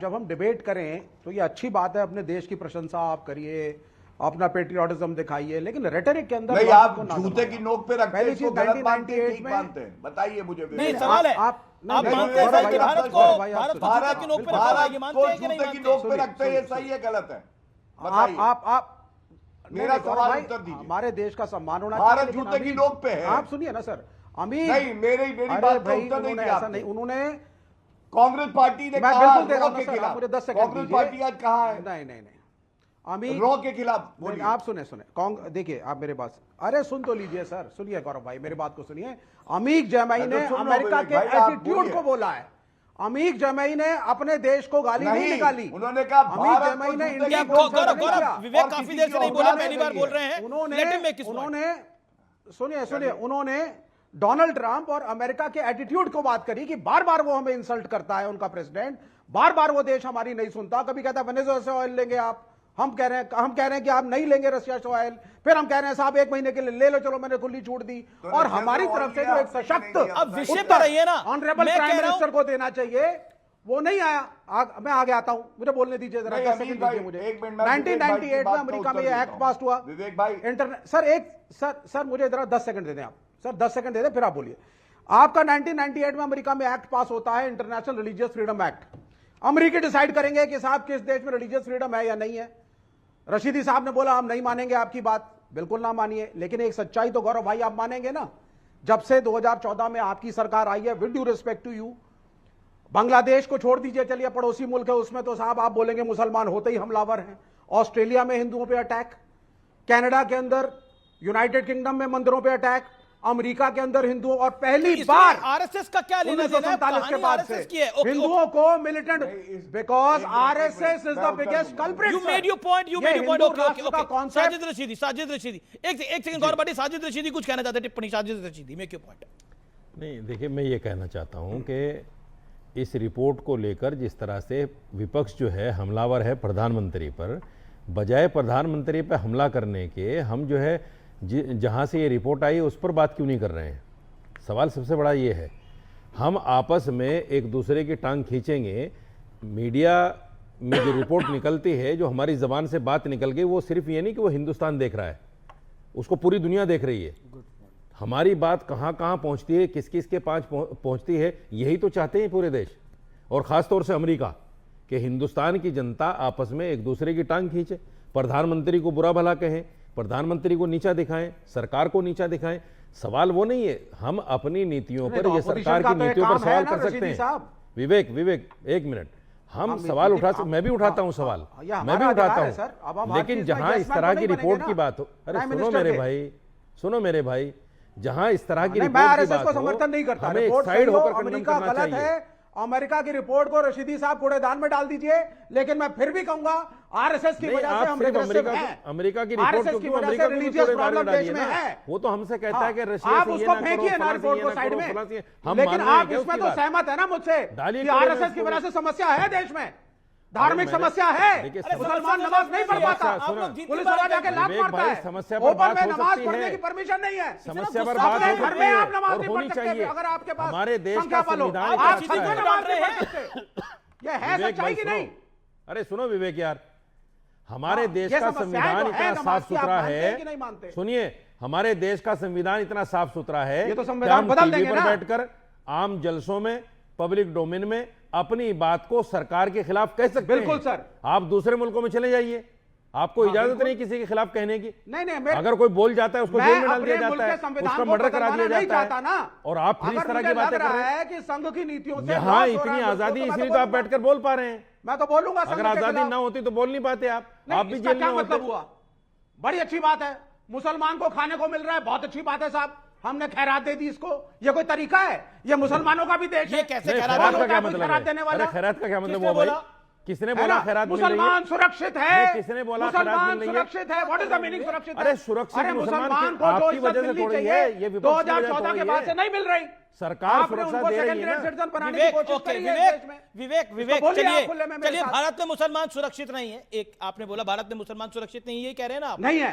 जब हम डिबेट करें तो ये अच्छी बात है, अपने देश की प्रशंसा आप करिए, अपना पेट्रियोटिज्म दिखाइए, लेकिन रेटरिक के अंदर नहीं, आप जूते की नोक पे रखते हैं, इसको गलत मानते हैं, ठीक मानते हैं? बताइए मुझे। नहीं, सवाल है आप मानते हैं कि भारत को जूते की नोक पे रखा है, ये मानते हैं कि नहीं जूते की नोक पे रखते हैं, ये सही है गलत है? आप मेरा सवाल उत्तर दीजिए। हमारे देश का सम्मान होना भारत चाहिए, जूते की नोक पे है। आप सुनिए ना सर, अमीर नहीं, मेरी बात का उत्तर नहीं दिया आपने। उन्होंने कांग्रेस पार्टी ने मैं कहा बिल्कुल दे रहा रॉ हूं के सर, खिलाफ। आप मुझे 10 सेकंड कांग्रेस पार्टी आज कहा है नहीं अमीर रॉ के खिलाफ। बोलिए। आप सुने देखिए, आप मेरे बात, अरे सुन तो लीजिए सर, सुनिए गौरव भाई, मेरी बात को सुनिए। अमीक जैमई ने अमेरिका के एटीट्यूड को बोला है। अमीक जैमई ने अपने देश को गाली नहीं निकाली। उन्होंने कहा अमीक जैमई ने इंडिया को विवेक काफी देर से नहीं बोले, पहली बार बोल रहे हैं। सुनिए, उन्होंने डोनाल्ड ट्रंप और अमेरिका के एटीट्यूड को बात करी कि बार बार वो हमें इंसल्ट करता है, उनका प्रेसिडेंट बार बार वो देश हमारी नहीं सुनता। कभी कहता है वेनेजुएला से ऑयल लेंगे आप, हम कह रहे हैं कि आप नहीं लेंगे रशिया से ऑयल, फिर हम कह रहे हैं साहब 1 महीने के लिए ले लो, चलो मैंने खुली छूट दी। और हमारी तरफ से जो एक सशक्त अब विषय पर रहिए ना, ऑनरेबल प्राइम मिनिस्टर को देना चाहिए, वो नहीं आया। मैं आगे आता हूं, मुझे बोलने दीजिए जरा, 10 सेकंड दीजिए मुझे। 1998 में अमेरिका में ये एक्ट पास हुआ। विवेक भाई सर मुझे जरा 10 सेकंड दे दें आप, सर 10 सेकंड दे दें, फिर आप बोलिए। आपका 1998 में अमेरिका में एक्ट पास होता है, इंटरनेशनल रिलीजियस फ्रीडम एक्ट। अमेरिकी डिसाइड करेंगे कि साहब किस देश में रिलीजियस फ्रीडम है या नहीं है। रशीदी साहब ने बोला हम नहीं मानेंगे आपकी बात, बिल्कुल ना मानिए, लेकिन एक सच्चाई तो गौरव भाई आप मानेंगे ना, जब से 2014 में आपकी सरकार आई है, with due respect to you, Bangladesh को छोड़ दीजिए, चलिए पड़ोसी मुल्क है, उसमें तो साहब आप बोलेंगे मुसलमान होते ही हमलावर हैं। ऑस्ट्रेलिया में हिंदुओं पे अटैक, कनाडा के अंदर, यूनाइटेड किंगडम में मंदिरों पे अटैक, अमेरिका के अंदर हिंदुओं, और पहली बार आरएसएस का क्या लेना देना है? 1947 के बाद से हिंदुओं को militant, because RSS is the biggest culprit. You made your point. Okay. Sajid Rashidi एक सेकंड गौरव भाटी, साजिद रशीदी कुछ कहना चाहते हैं, टिप्पणी Sajid Rashidi, make your point. नहीं देखिए, मैं ये कहना चाहता हूं कि इस रिपोर्ट को लेकर जिस तरह से विपक्ष जो है हमलावर है प्रधानमंत्री पर, बजाय प्रधानमंत्री पर हमला करने के हम जो है जहाँ से ये रिपोर्ट आई उस पर बात क्यों नहीं कर रहे हैं? सवाल सबसे बड़ा ये है। हम आपस में एक दूसरे की टांग खींचेंगे। मीडिया में जो रिपोर्ट निकलती है, जो हमारी ज़बान से बात निकल गई, वो सिर्फ ये नहीं कि वो हिंदुस्तान देख रहा है, उसको पूरी दुनिया देख रही है। हमारी बात कहाँ कहाँ पहुँचती है, किस किस के पास पहुँचती है, यही तो चाहते हैं पूरे देश, और ख़ास तौर से अमेरिका, कि हिंदुस्तान की जनता आपस में एक दूसरे की टांग खींचे, प्रधानमंत्री को बुरा भला कहें, प्रधानमंत्री को नीचा दिखाएं, सरकार को नीचा दिखाएं। सवाल वो नहीं है, हम अपनी नीतियों पर, ये सरकार की नीतियों पर सवाल कर सकते हैं। विवेक एक मिनट, हम सवाल मैं भी उठाता हूं सवाल, मैं भी उठाता हूं, लेकिन जहां इस तरह की रिपोर्ट की बात हो, अरे सुनो मेरे भाई, जहां इस तरह की रिपोर्ट की बात हो, समर्थन नहीं करता, हमें एक साइड होकर कंडेम करना चाहिए। अमेरिका की रिपोर्ट को रशीदी साहब कूड़ेदान में डाल दीजिए, लेकिन मैं फिर भी कहूंगा आरएसएस की वजह से हम अमेरिका की रिपोर्ट की वजह से रिलीजियस प्रॉब्लम देश में है। वो तो हमसे कहता है कि रशिया से उसको फेंकिए ना रिपोर्ट को साइड में, लेकिन आप इसमें तो सहमत है ना मुझसे कि आरएसएस की वजह से समस्या है देश में, धार्मिक समस्या है, मुसलमान नमाज नहीं पढ़ पाता, पुलिस वाला जाके लात मारता है, समस्या पर बात हो सकती पढ़ने की परमिशन नहीं है, समस्या पर बात हो घर में आप नमाज और नहीं होनी पढ़ सकते चाहिए। अगर आपके पास हमारे देश का संविधान ये है सच्चाई की नहीं? अरे सुनो विवेक यार, हमारे देश का संविधान इतना साफ सुथरा है, सुनिए, हमारे देश का संविधान इतना साफ सुथरा है, ये तो संविधान बदल देंगे ना, बैठकर आम जलसों में, पब्लिक डोमेन में अपनी बात को सरकार के खिलाफ कह सकते हैं। बिल्कुल सर, आप दूसरे मुल्कों में चले जाइए, आपको इजाजत नहीं किसी के खिलाफ कहने की। नहीं, अगर कोई बोल जाता है उसको जेल में डाल दिया जाता है, उसका मर्डर करा दिया जाता है, ना। और आप फिर इस तरह की बातें कर रहे हैं कि संघ की नीतियों से यहाँ इतनी आजादी, इसलिए तो आप बैठकर बोल पा रहे हैं। मैं तो बोलूंगा, अगर आजादी ना होती तो बोल नहीं पाते आप भी जेल में होते। मतलब हुआ, बड़ी अच्छी बात है, मुसलमान को खाने को मिल रहा है, बहुत अच्छी बात है साहब, हमने खैरात दे दी इसको, ये कोई तरीका है? ये मुसलमानों का भी देश है, कैसे खैरात का क्या मतलब है? देने वाला? खैरात का क्या मतलब हुआ भाई? किसने बोला खैरात मिल रही है? मुसलमान सुरक्षित है, किसने बोला खैरात मिल रही है? सुरक्षित है, व्हाट इज द मीनिंग सुरक्षित? अरे सुरक्षित मुसलमान को आपकी वजह से थोड़ी है, ये 2014 के बाद से नहीं मिल रही, सरकार सुरक्षा दे रही है ना। विवेक चलिए, भारत में मुसलमान सुरक्षित नहीं है, एक आपने बोला भारत में मुसलमान सुरक्षित नहीं है, कह रहे हैं ना आप? नहीं है,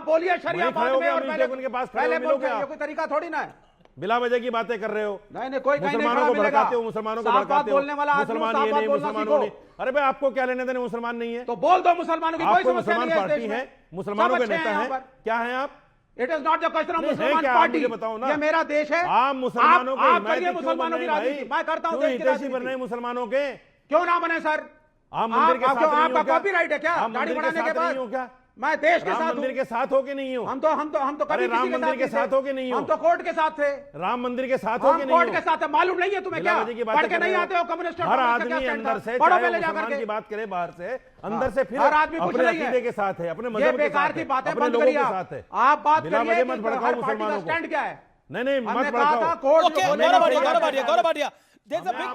आप बोलिए शरिया वहीं बाद खड़े हो में गए और अमीर पहले शेख उनके पास खड़े पहले हो, मिलोगे बोलते हैं, आप। ये कोई तरीका थोड़ी ना है। बिला वजह की बातें कर रहे हो। नहीं कोई कहीं नहीं मुसलमानों खड़ा को मिलेगा। भड़काते हो, मुसलमानों को साफ बात भड़काते हो, बोलने वाला आदमी मुसलमान साफ ये बात नहीं, बोलना मुसलमानों सीखो। नहीं। अरे भाई आपको क्या लेने देने मुसलमान नहीं है? तो बोल दो मुसलमानों की कोई आपको समस्या मुसलमान नहीं है इस पार्टी देश है, में। मुसलमानों सब के अच्छे हैं नेता यहाँ हैं, पर। क्या हैं आप? It is not the question of नहीं, है मुसलमान क्या? आप पार्टी। मुझे बताओ ना। ये मेरा देश है। आप मुसलमानों के आप हिमायती करिए क्यों मुसलमानों बन की रहे हैं राजनीति, भाई? मैं करता हूं क्यों देश की हितैषी बन राजनीति। रहे हैं मुसलमानों के? क्यों ना बने सर? आप मंदिर के साथ नहीं आपका हो क्या? कॉपीराइट है क्या आप दाढ़ी मंदिर के बढ़ाने के साथ नहीं हो बाद? क्या? मैं देश के राम साथ मंदिर हूं। के साथ हो कि नहीं हो? हम तो कभी अरे किसी राम मंदिर के नहीं साथ थे। हो कि नहीं हो? हम तो कोर्ट के साथ थे। राम मंदिर के साथ हो हम कि नहीं कोर्ट हो? के साथ है, मालूम नहीं है तुम्हें क्या? बिलावली की बातें पढ़ के कर नहीं रहे हो। आते हो कम्युनिस्ट और हर कांग्रेस का क्या आदमी स्टैंड अंदर था? से, पढ़ो चाहे पहले वो जाकर मुसलमान के। की बात करे बाहर से, अंदर से फिर हर आदमी कुछ अपने नहीं है। अकीदे के साथ है, अपने ये मजहब के बेकार साथ की है, बातें अपने बंद लोगों करिए के आप। साथ है। आप बात बिना करिए वजह कि मत भड़काओ हर पार्टी का मुसलमानों को। स्टैंड क्या है। नहीं नहीं, मत हमने कहा था भड़काओ। कोर्ट Okay, जो Gaurav बोलेगा Bhatia, वो Gaurav Bhatia. There's a big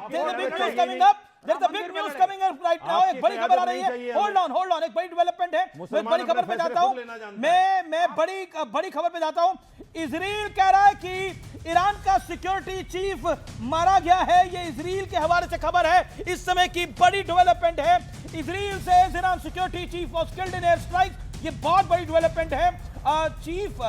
news coming up. There's a big news coming up right now. आपकी एक बड़ी खबर आ रही क़यादत नहीं है। चाहिए Hold on. एक बड़ी डेवलपमेंट है। मैं एक बड़ी मुसलमान खबर पे अपने जाता फैसले हूँ। खुद लेना जानता है। मैं बड़ी खबर पे जाता हूँ। इजराइल कह रहा है कि ईरान का सिक्योरिटी चीफ मारा गया है। ये इजराइल के हवाले से खबर है। इस समय की बड़ी डेवलपमेंट है। इजराइल से Iran security chief was killed in air strike. ये बहुत बड़ी डेवलपमेंट है। चीफ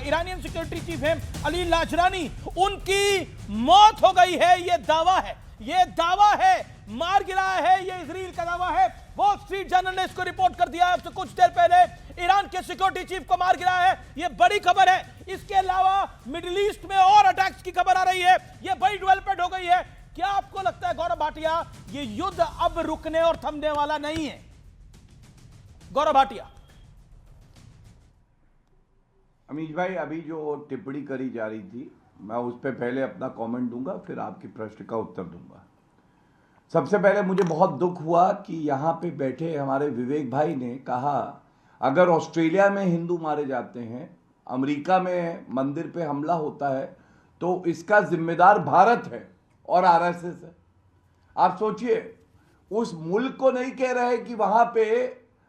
ईरानियन सिक्योरिटी चीफ है अली लाजरानी, उनकी मौत हो गई है। ये दावा है, मार गिराया है। ये इजराइल का दावा है। वॉल स्ट्रीट जर्नल ने इसको रिपोर्ट कर दिया है कुछ देर पहले। ईरान के सिक्योरिटी चीफ को मार गिराया है। ये बड़ी खबर है। इसके अलावा मिडिल ईस्ट में और अटैक्स की खबर आ रही है। ये बड़ी डेवलपमेंट हो गई है। क्या आपको लगता है गौरव भाटिया, ये युद्ध अब रुकने और थमने वाला नहीं है? गौरव भाटिया। अमीश भाई, अभी जो टिप्पणी करी जा रही थी, मैं उस पर पहले अपना कमेंट दूंगा, फिर आपके प्रश्न का उत्तर दूंगा। सबसे पहले मुझे बहुत दुख हुआ कि यहाँ पे बैठे हमारे विवेक भाई ने कहा अगर ऑस्ट्रेलिया में हिंदू मारे जाते हैं, अमेरिका में मंदिर पे हमला होता है, तो इसका जिम्मेदार भारत है और आरएसएस है। आप सोचिए, उस मुल्क को नहीं कह रहे कि वहां पे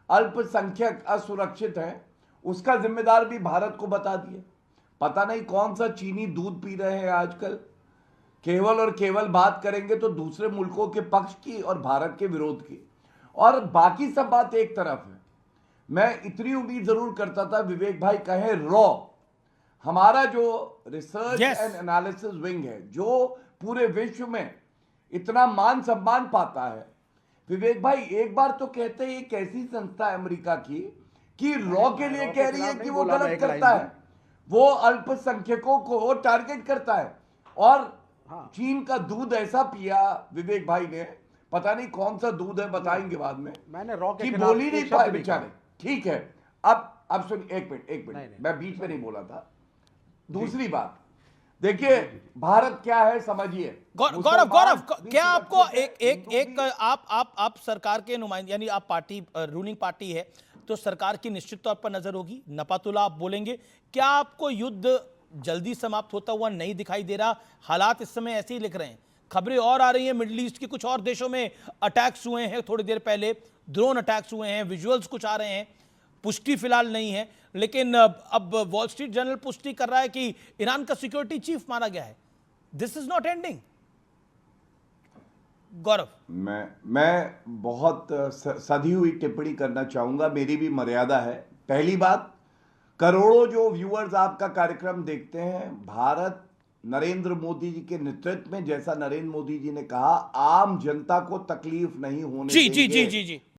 अल्पसंख्यक असुरक्षित है, उसका जिम्मेदार भी भारत को बता दिए। पता नहीं कौन सा चीनी दूध पी रहे हैं आजकल। केवल और केवल बात करेंगे तो दूसरे मुल्कों के पक्ष की और भारत के विरोध की, और बाकी सब बात एक तरफ है। मैं इतनी उम्मीद जरूर करता था विवेक भाई कहे रॉ, हमारा जो रिसर्च एंड एनालिसिस विंग है, जो पूरे विश्व में इतना मान सम्मान पाता है, विवेक भाई एक बार तो कहते हैं ये कैसी संस्था है अमेरिका की कि रॉ के लिए कह रही है कि वो गलत करता है, वो अल्पसंख्यकों को टारगेट करता है। और चीन का दूध ऐसा पिया विवेक भाई ने, पता नहीं कौन सा दूध है, बताएंगे बाद में। मैंने रॉ के कि खिलाफ बोली एक नहीं शब्द पाए नहीं बेचारे। कहा। ठीक है, अब सुनिए, एक मिनट, नहीं। मैं बीच में नहीं बोला था। दूसरी बात देखिए, भारत क्या है समझिए। गौरव, क्या आपको एक आप सरकार के नुमाइंदे, यानी आप पार्टी रूलिंग पार्टी है तो सरकार की निश्चित तौर पर नजर होगी, नपातुला आप बोलेंगे। क्या आपको युद्ध जल्दी समाप्त होता हुआ नहीं दिखाई दे रहा? हालात इस समय ऐसे ही लिख रहे हैं। खबरें और आ रही हैं, मिडिल ईस्ट के कुछ और देशों में अटैक्स हुए हैं, थोड़ी देर पहले ड्रोन अटैक्स हुए हैं, विजुअल्स कुछ आ रहे हैं, पुष्टि फिलहाल नहीं है, लेकिन अब वॉल स्ट्रीट जर्नल पुष्टि कर रहा है कि ईरान का सिक्योरिटी चीफ मारा गया है। This is not ending. Gaurav, मैं बहुत सधी हुई टिप्पणी करना चाहूंगा, मेरी भी मर्यादा है। पहली बात, करोड़ों जो व्यूअर्स आपका कार्यक्रम देखते हैं, भारत नरेंद्र मोदी जी के नेतृत्व में, जैसा नरेंद्र मोदी जी ने कहा, आम जनता को तकलीफ नहीं होने जी।